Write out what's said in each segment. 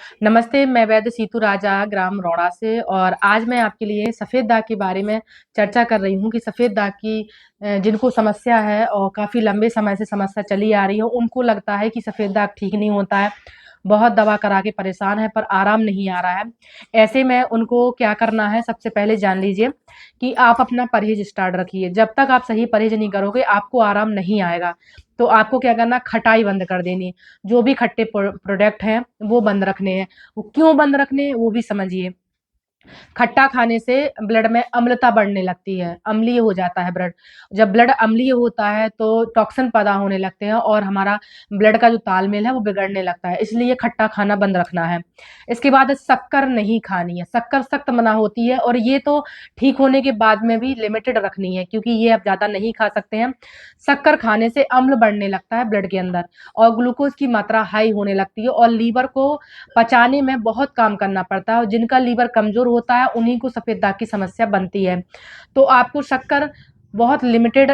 नमस्ते, मैं वैद्य सीतू राजा ग्राम रौड़ा से और आज मैं आपके लिए सफ़ेद दाग के बारे में चर्चा कर रही हूँ कि सफ़ेद दाग की जिनको समस्या है और काफ़ी लंबे समय से समस्या चली आ रही है, उनको लगता है कि सफ़ेद दाग ठीक नहीं होता है। बहुत दवा करा के परेशान है पर आराम नहीं आ रहा है। ऐसे में उनको क्या करना है, सबसे पहले जान लीजिए कि आप अपना परहेज़ स्टार्ट रखिए। जब तक आप सही परहेज़ नहीं करोगे, आपको आराम नहीं आएगा। तो आपको क्या करना, खटाई बंद कर देनी। जो भी खट्टे प्रोडक्ट हैं, वो बंद रखने हैं। वो क्यों बंद रखने हैं, वो भी समझिए। खट्टा खाने से ब्लड में अम्लता बढ़ने लगती है, अम्लीय हो जाता है ब्लड। जब ब्लड अम्लीय होता है तो टॉक्सिन पैदा होने लगते हैं और हमारा ब्लड का जो तालमेल है वो बिगड़ने लगता है, इसलिए खट्टा खाना बंद रखना है। इसके बाद शक्कर नहीं खानी है, शक्कर सख्त मना होती है और ये तो ठीक होने के बाद में भी लिमिटेड रखनी है, क्योंकि ये आप ज़्यादा नहीं खा सकते हैं। शक्कर खाने से अम्ल बढ़ने लगता है ब्लड के अंदर और ग्लूकोज़ की मात्रा हाई होने लगती है और लीवर को पचाने में बहुत काम करना पड़ता है और जिनका लीवर कमज़ोर होता है उन्हीं को सफ़ेद दाग की समस्या बनती है। तो आपको शक्कर बहुत लिमिटेड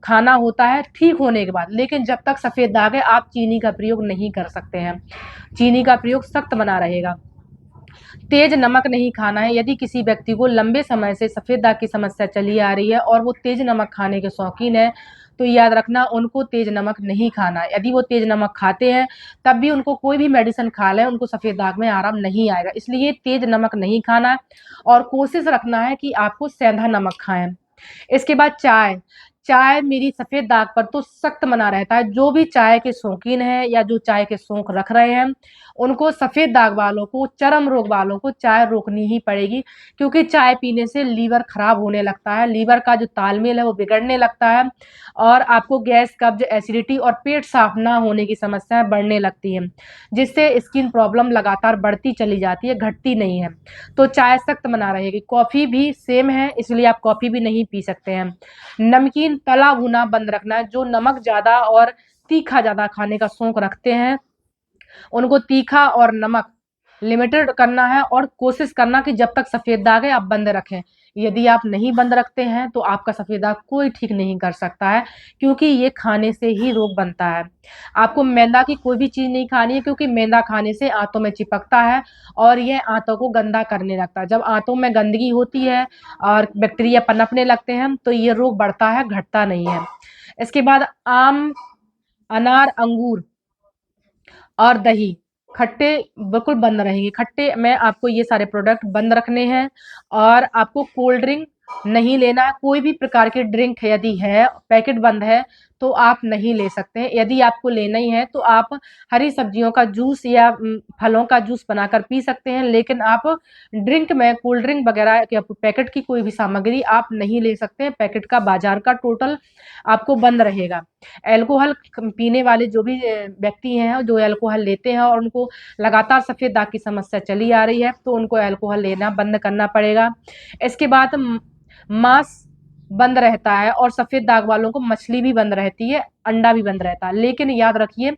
खाना होता है ठीक होने के बाद, लेकिन जब तक सफ़ेद दाग है आप चीनी का प्रयोग नहीं कर सकते हैं। चीनी का प्रयोग सख्त मना रहेगा। तेज नमक नहीं खाना है। यदि किसी व्यक्ति को लंबे समय से सफ़ेद दाग की समस्या चली आ रही है और वो तेज नमक खाने के शौकीन है, तो याद रखना उनको तेज नमक नहीं खाना है। यदि वो तेज नमक खाते हैं, तब भी उनको कोई भी मेडिसिन खा लें, उनको सफ़ेद दाग में आराम नहीं आएगा। इसलिए तेज नमक नहीं खाना है और कोशिश रखना है कि आपको सेंधा नमक खाएँ। इसके बाद चाय। चाय मेरी सफ़ेद दाग पर तो सख्त मना रहता है। जो भी चाय के शौकीन हैं या जो चाय के शौक रख रहे हैं, उनको सफ़ेद दाग वालों को, चर्म रोग वालों को चाय रोकनी ही पड़ेगी, क्योंकि चाय पीने से लीवर खराब होने लगता है, लीवर का जो तालमेल है वो बिगड़ने लगता है और आपको गैस, कब्ज़, एसिडिटी और पेट साफ़ ना होने की समस्याएँ बढ़ने लगती हैं, जिससे स्किन प्रॉब्लम लगातार बढ़ती चली जाती है, घटती नहीं है। तो चाय सख्त मना रहेगी। कॉफ़ी भी सेम है, इसलिए आप कॉफ़ी भी नहीं पी सकते हैं। नमकीन तला भुना बंद रखना है। जो नमक ज़्यादा और तीखा ज़्यादा खाने का शौक रखते हैं, उनको तीखा और नमक लिमिटेड करना है और कोशिश करना कि जब तक सफ़ेद दाग है आप बंद रखें। यदि आप नहीं बंद रखते हैं तो आपका सफ़ेद दाग कोई ठीक नहीं कर सकता है, क्योंकि ये खाने से ही रोग बनता है। आपको मैदा की कोई भी चीज़ नहीं खानी है, क्योंकि मैदा खाने से आंतों में चिपकता है और ये आंतों को गंदा करने लगता है। जब आंतों में गंदगी होती है और बैक्टीरिया पनपने लगते हैं तो ये रोग बढ़ता है, घटता नहीं है। इसके बाद आम, अनार, अंगूर और दही, खट्टे बिल्कुल बंद रहेंगे। खट्टे में आपको ये सारे प्रोडक्ट बंद रखने हैं और आपको कोल्ड ड्रिंक नहीं लेना है। कोई भी प्रकार की ड्रिंक यदि है, पैकेट बंद है, तो आप नहीं ले सकते हैं। यदि आपको लेना ही है, तो आप हरी सब्जियों का जूस या फलों का जूस बनाकर पी सकते हैं, लेकिन आप ड्रिंक में कोल्ड ड्रिंक वगैरह या पैकेट की कोई भी सामग्री आप नहीं ले सकते हैं। पैकेट का बाज़ार का टोटल आपको बंद रहेगा। अल्कोहल पीने वाले जो भी व्यक्ति हैं, जो अल्कोहल लेते हैं और उनको लगातार सफ़ेद दाग की समस्या चली आ रही है, तो उनको अल्कोहल लेना बंद करना पड़ेगा। इसके बाद मांस बंद रहता है और सफ़ेद दाग वालों को मछली भी बंद रहती है, अंडा भी बंद रहता है। लेकिन याद रखिए,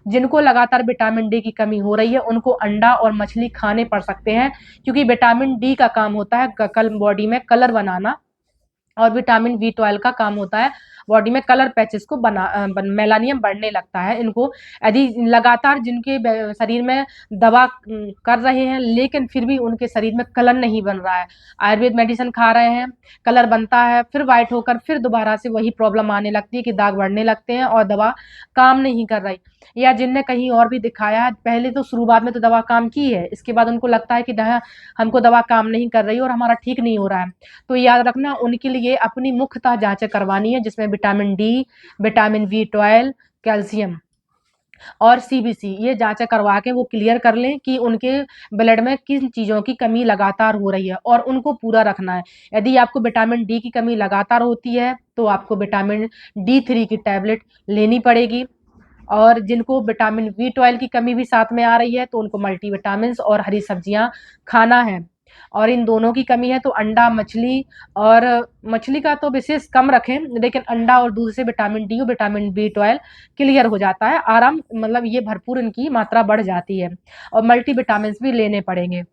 जिनको लगातार विटामिन डी की कमी हो रही है, उनको अंडा और मछली खाने पड़ सकते हैं, क्योंकि विटामिन डी का काम होता है बॉडी में कलर बनाना और विटामिन बी12 का काम होता है बॉडी में कलर पैचेस को मेलानियम बढ़ने लगता है। इनको यदि लगातार जिनके शरीर में दवा कर रहे हैं, लेकिन फिर भी उनके शरीर में कलर नहीं बन रहा है, आयुर्वेद मेडिसिन खा रहे हैं, कलर बनता है, फिर वाइट होकर फिर दोबारा से वही प्रॉब्लम आने लगती है कि दाग बढ़ने लगते हैं और दवा काम नहीं कर रही, या जिनने कहीं और भी दिखाया है, पहले तो शुरुआत में तो दवा काम की है, इसके बाद उनको लगता है कि हमको दवा काम नहीं कर रही और हमारा ठीक नहीं हो रहा है। तो याद रखना उनके लिए अपनी मुख्यतः जाँचें करवानी है, जिसमें vitamin D, vitamin B12, calcium और सीबीसी, ये जाँचें करवा के वो क्लियर कर लें कि उनके ब्लड में किन चीज़ों की कमी लगातार हो रही है और उनको पूरा रखना है। यदि आपको विटामिन डी की कमी लगातार होती है, तो आपको विटामिन डी3 की टैबलेट लेनी पड़ेगी और जिनको विटामिन बी12 की कमी भी साथ में आ रही है, तो उनको मल्टीविटामिन्स और हरी सब्जियाँ खाना है। और इन दोनों की कमी है तो अंडा, मछली, और मछली का तो विशेष कम रखें, लेकिन अंडा और दूध से विटामिन डी और विटामिन बी12 क्लियर हो जाता है। आराम मतलब ये भरपूर इनकी मात्रा बढ़ जाती है और मल्टीविटामिन्स भी लेने पड़ेंगे।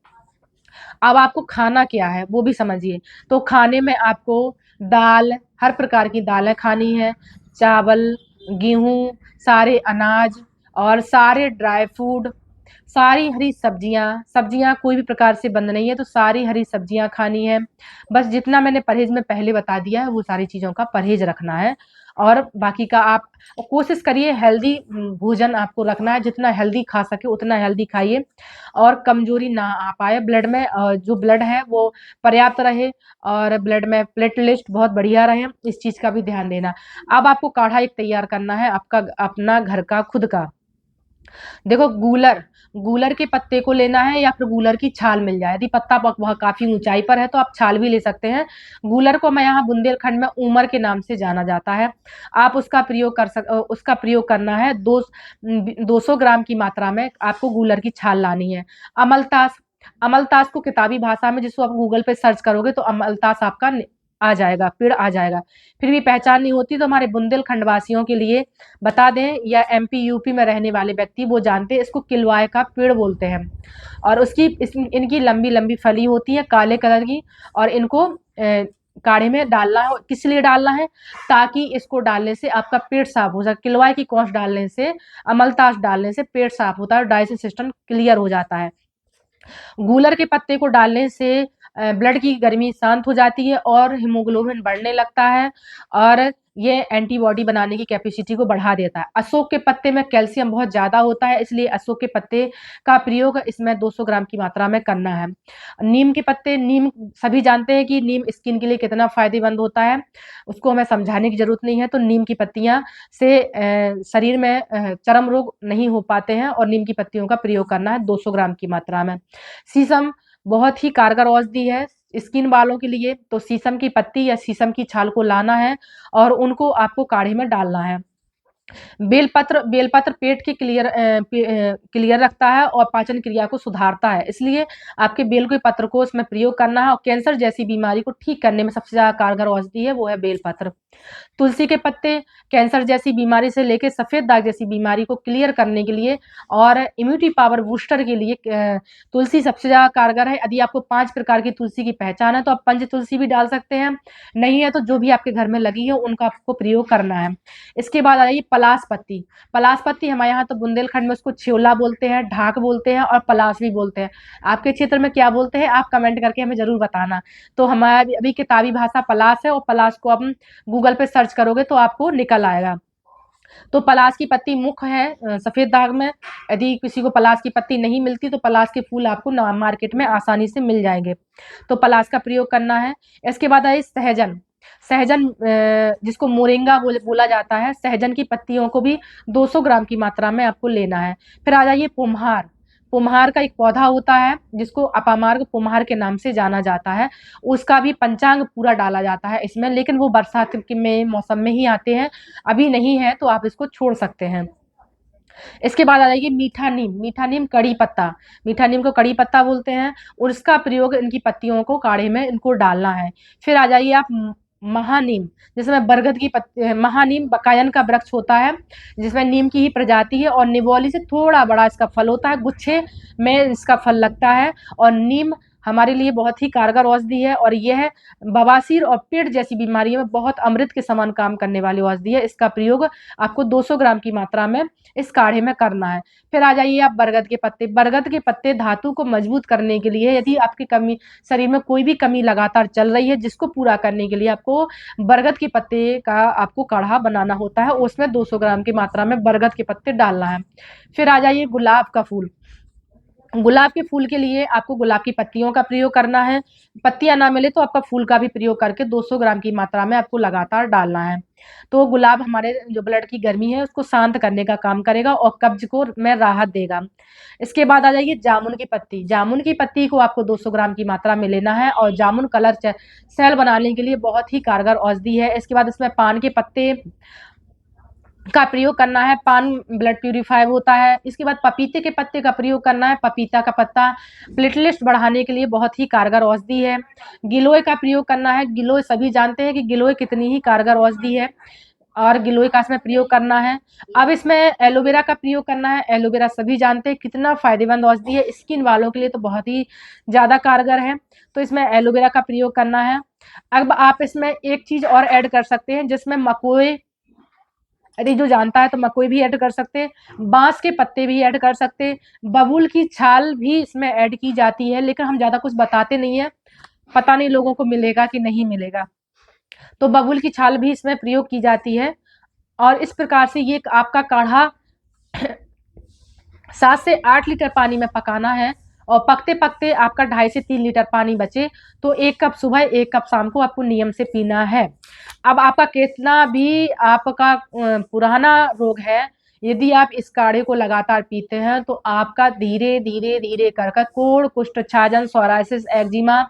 अब आपको खाना क्या है वो भी समझिए। तो खाने में आपको दाल, हर प्रकार की दालें खानी है, चावल, गेहूँ, सारे अनाज और सारे ड्राई फ्रूट सारी हरी सब्जियां कोई भी प्रकार से बंद नहीं है, तो सारी हरी सब्जियां खानी है। बस जितना मैंने परहेज में पहले बता दिया है वो सारी चीज़ों का परहेज रखना है। और बाकी का आप कोशिश करिए हेल्दी भोजन आपको रखना है, जितना हेल्दी खा सके उतना हेल्दी खाइए और कमजोरी ना आ पाए ब्लड में, जो ब्लड है वो पर्याप्त रहे और ब्लड में प्लेटलेट बहुत बढ़िया रहे, इस चीज़ का भी ध्यान देना। अब आपको काढ़ा एक तैयार करना है आपका अपना घर का खुद का। देखो गूलर गूलर के पत्ते को लेना है या फिर गूलर की छाल मिल जाए, यदि पत्ता वह काफी ऊंचाई पर है तो आप छाल भी ले सकते हैं। गूलर को मैं यहाँ बुंदेलखंड में ऊमर के नाम से जाना जाता है। आप उसका प्रयोग करना है 200 ग्राम की मात्रा में आपको गूलर की छाल लानी है। अमलतास अमलतास को किताबी भाषा में जिसको आप गूगल पे सर्च करोगे तो अमलतास आपका आ जाएगा, पेड़ आ जाएगा। फिर भी पहचान नहीं होती तो हमारे बुंदेलखंड वासियों के लिए बता दें, या एमपी यूपी में रहने वाले व्यक्ति वो जानते हैं, इसको किलवाए का पेड़ बोलते हैं। और इनकी लंबी लंबी फली होती है काले कलर की, और इनको काढ़े में डालना है। किस लिए डालना है? ताकि इसको डालने से आपका पेट साफ हो सके। किलवाए की कौश डालने से, अमलतास डालने से पेट साफ होता है, डाइजेशन सिस्टम क्लियर हो जाता है। गूलर के पत्ते को डालने से ब्लड की गर्मी शांत हो जाती है और हीमोग्लोबिन बढ़ने लगता है, और ये एंटीबॉडी बनाने की कैपेसिटी को बढ़ा देता है। अशोक के पत्ते में कैल्शियम बहुत ज़्यादा होता है, इसलिए अशोक के पत्ते का प्रयोग इसमें 200 ग्राम की मात्रा में करना है। नीम सभी जानते हैं कि नीम स्किन के लिए कितना फायदेमंद होता है, उसको हमें समझाने की जरूरत नहीं है। तो नीम की पत्तियां से शरीर में चर्म रोग नहीं हो पाते हैं, और नीम की पत्तियों का प्रयोग करना है 200 ग्राम की मात्रा में। शीशम बहुत ही कारगर औषधि है स्किन वालों के लिए, तो शीशम की पत्ती या शीशम की छाल को लाना है और उनको आपको काढ़े में डालना है। बेलपत्र पेट के क्लियर रखता है और पाचन क्रिया को सुधारता है, इसलिए आपके बेल के पत्र को इसमें प्रयोग करना है। और कैंसर जैसी बीमारी को ठीक करने में सबसे ज्यादा कारगर औषधि है वो है बेलपत्र। तुलसी के पत्ते कैंसर जैसी बीमारी से लेकर सफेद दाग जैसी बीमारी को क्लियर करने के लिए और इम्यूनिटी पावर बूस्टर के लिए तुलसी सबसे ज्यादा कारगर है। यदि आपको 5 प्रकार की तुलसी की पहचान है तो आप पंच तुलसी भी डाल सकते हैं, नहीं है तो जो भी आपके घर में लगी है उनका आपको प्रयोग करना है। इसके बाद आ जाइए पलास पत्ती हमारे यहाँ तो बुंदेलखंड में उसको छियोला बोलते हैं, ढाक बोलते हैं और पलास भी बोलते हैं। आपके क्षेत्र में क्या बोलते हैं आप कमेंट करके हमें जरूर बताना। तो हमारी अभी किताबी भाषा पलास है, और पलास को आप गूगल पे सर्च करोगे तो आपको निकल आएगा। तो पलास की पत्ती मुख्य है सफेद दाग में। यदि किसी को पलास की पत्ती नहीं मिलती तो पलास के फूल आपको मार्केट में आसानी से मिल जाएंगे, तो पलास का प्रयोग करना है। इसके बाद आए सहजन। सहजन जिसको मोरिंगा बोला जाता है, सहजन की पत्तियों को भी 200 ग्राम की मात्रा में आपको लेना है। फिर आ जाइए पुम्हार। पुम्हार का एक पौधा होता है जिसको अपामार्ग पुम्हार के नाम से जाना जाता है, उसका भी पंचांग पूरा डाला जाता है इसमें, लेकिन वो बरसात के में मौसम में ही आते हैं, अभी नहीं है तो आप इसको छोड़ सकते हैं। इसके बाद आ जाएगी मीठा नीम मीठा नीम को कड़ी पत्ता बोलते हैं, और इसका प्रयोग इनकी पत्तियों को काढ़े में इनको डालना है। फिर आ जाइए आप महानीम, जिसमें बरगद की महानीम बकायन का वृक्ष होता है, जिसमें नीम की ही प्रजाति है और निवोली से थोड़ा बड़ा इसका फल होता है, गुच्छे में इसका फल लगता है। और नीम हमारे लिए बहुत ही कारगर औषधि है, और यह बवासीर और पेट जैसी बीमारियों में बहुत अमृत के समान काम करने वाली औषधि है। इसका प्रयोग आपको 200 ग्राम की मात्रा में इस काढ़े में करना है। फिर आ जाइए आप बरगद के पत्ते धातु को मजबूत करने के लिए, यदि आपकी कमी शरीर में कोई भी कमी लगातार चल रही है जिसको पूरा करने के लिए आपको बरगद के पत्ते का आपको काढ़ा बनाना होता है, उसमें 200 ग्राम की मात्रा में बरगद के पत्ते डालना है। फिर आ जाइए गुलाब के फूल के लिए आपको गुलाब की पत्तियों का प्रयोग करना है। पत्तियां ना मिले तो आपका फूल का भी प्रयोग करके 200 ग्राम की मात्रा में आपको लगातार डालना है। तो गुलाब हमारे जो ब्लड की गर्मी है उसको शांत करने का काम करेगा और कब्ज को में राहत देगा। इसके बाद आ जाइए जामुन की पत्ती को आपको 200 ग्राम की मात्रा में लेना है, और जामुन कलर सेल बनाने के लिए बहुत ही कारगर औषधि है। इसके बाद इसमें पान के पत्ते का प्रयोग करना है, पान ब्लड प्यूरिफाई होता है। इसके बाद पपीते के पत्ते का प्रयोग करना है, पपीता का पत्ता प्लेटलेट्स बढ़ाने के लिए बहुत ही कारगर औषधि है। गिलोय का प्रयोग करना है, गिलोय सभी जानते हैं कि गिलोय कितनी ही कारगर औषधि है, और गिलोय का इसमें प्रयोग करना है। अब इसमें एलोवेरा का प्रयोग करना है, एलोवेरा सभी जानते हैं कितना फायदेमंद औषधि है, स्किन वालों के लिए तो बहुत ही ज्यादा कारगर है, तो इसमें एलोवेरा का प्रयोग करना है। अब आप इसमें एक चीज और ऐड कर सकते हैं जिसमें यदि जो जानता है तो मकोई भी ऐड कर सकते हैं, बाँस के पत्ते भी ऐड कर सकते हैं, बबूल की छाल भी इसमें ऐड की जाती है, लेकिन हम ज़्यादा कुछ बताते नहीं हैं, पता नहीं लोगों को मिलेगा कि नहीं मिलेगा। तो बबूल की छाल भी इसमें प्रयोग की जाती है और इस प्रकार से ये आपका काढ़ा 7 से 8 लीटर पानी में पकाना है और पकते-पकते आपका 2.5 से 3 लीटर पानी बचे, तो 1 कप सुबह, 1 कप शाम को आपको नियम से पीना है। अब आपका कितना भी आपका पुराना रोग है, यदि आप इस काढ़े को लगातार पीते हैं, तो आपका धीरे-धीरे कर कोढ़, कुष्ठ, छाजन, सोरायसिस, एक्जिमा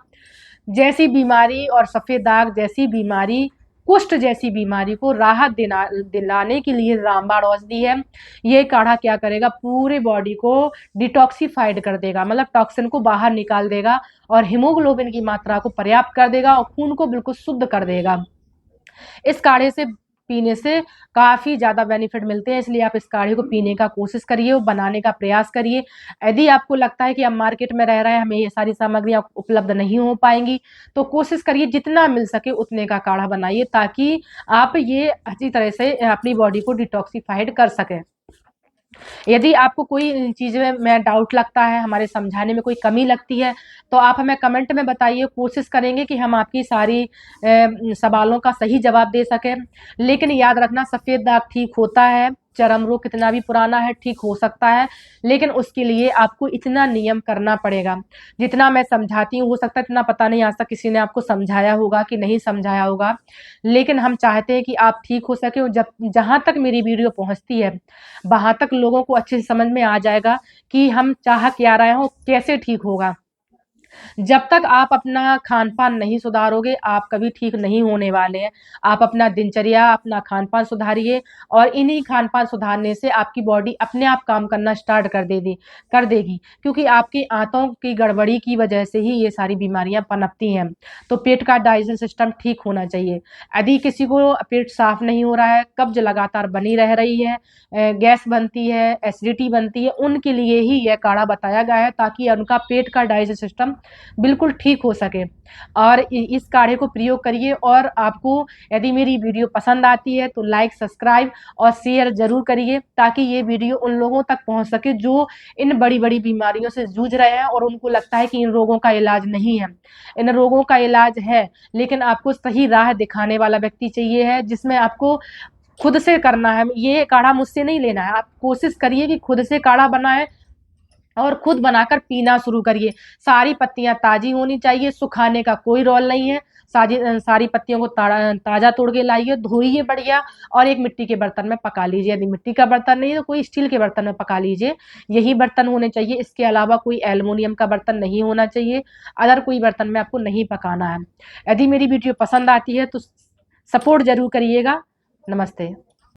जैसी बीमारी और सफ़ेद दाग जैसी बीमारी, कुष्ठ जैसी बीमारी को राहत दिलाने के लिए रामबाण औषधि है। ये काढ़ा क्या करेगा, पूरे बॉडी को डिटॉक्सिफाइड कर देगा, मतलब टॉक्सिन को बाहर निकाल देगा और हीमोग्लोबिन की मात्रा को पर्याप्त कर देगा और खून को बिल्कुल शुद्ध कर देगा। इस काढ़े से पीने से काफ़ी ज़्यादा बेनिफिट मिलते हैं, इसलिए आप इस काढ़े को पीने का कोशिश करिए और बनाने का प्रयास करिए। यदि आपको लगता है कि हम मार्केट में रह रहे हैं, हमें ये सारी सामग्रियाँ उपलब्ध नहीं हो पाएँगी, तो कोशिश करिए जितना मिल सके उतने का काढ़ा बनाइए, ताकि आप ये अच्छी तरह से अपनी बॉडी को डिटॉक्सिफाइड कर सकें। यदि आपको कोई चीज़ में डाउट लगता है, हमारे समझाने में कोई कमी लगती है, तो आप हमें कमेंट में बताइए, कोशिश करेंगे कि हम आपकी सारी सवालों का सही जवाब दे सकें। लेकिन याद रखना, सफ़ेद दाग ठीक होता है, चर्म रोग कितना भी पुराना है ठीक हो सकता है, लेकिन उसके लिए आपको इतना नियम करना पड़ेगा। जितना मैं समझाती हूँ, हो सकता है इतना पता नहीं आज तक किसी ने आपको समझाया होगा कि नहीं समझाया होगा, लेकिन हम चाहते हैं कि आप ठीक हो सकें और जब जहाँ तक मेरी वीडियो पहुँचती है, वहाँ तक लोगों को अच्छे से समझ में आ जाएगा कि हम चाह क्या रहे हैं और कैसे ठीक होगा। जब तक आप अपना खान-पान नहीं सुधारोगे, आप कभी ठीक नहीं होने वाले हैं। आप अपना दिनचर्या, अपना खान-पान सुधारिए और इन्हीं खान-पान सुधारने से आपकी बॉडी अपने आप काम करना स्टार्ट कर देगी, क्योंकि आपकी आँतों की गड़बड़ी की वजह से ही ये सारी बीमारियाँ पनपती हैं। तो पेट का डाइजेशन सिस्टम ठीक होना चाहिए। यदि किसी को पेट साफ नहीं हो रहा है, कब्ज़ लगातार बनी रह रही है, गैस बनती है, एसिडिटी बनती है, उनके लिए ही यह काढ़ा बताया गया है, ताकि उनका पेट का डाइजेशन सिस्टम बिल्कुल ठीक हो सके। और इस काढ़े को प्रयोग करिए और आपको यदि मेरी वीडियो पसंद आती है तो लाइक, सब्सक्राइब और शेयर ज़रूर करिए, ताकि ये वीडियो उन लोगों तक पहुँच सके जो इन बड़ी-बड़ी बीमारियों से जूझ रहे हैं और उनको लगता है कि इन रोगों का इलाज नहीं है। इन रोगों का इलाज है, लेकिन आपको सही राह दिखाने वाला व्यक्ति चाहिए है, जिसमें आपको खुद से करना है। ये काढ़ा मुझसे नहीं लेना है, आप कोशिश करिए कि खुद से काढ़ा बनाएँ और खुद बनाकर पीना शुरू करिए। सारी पत्तियाँ ताज़ी होनी चाहिए, सुखाने का कोई रोल नहीं है। सारी पत्तियों को ताज़ा तोड़ के लाइए, धोइए बढ़िया और एक मिट्टी के बर्तन में पका लीजिए। यदि मिट्टी का बर्तन नहीं है तो कोई स्टील के बर्तन में पका लीजिए। यही बर्तन होने चाहिए, इसके अलावा कोई एल्युमिनियम का बर्तन नहीं होना चाहिए। अदर कोई बर्तन में आपको नहीं पकाना है। यदि मेरी वीडियो पसंद आती है तो सपोर्ट ज़रूर करिएगा। नमस्ते।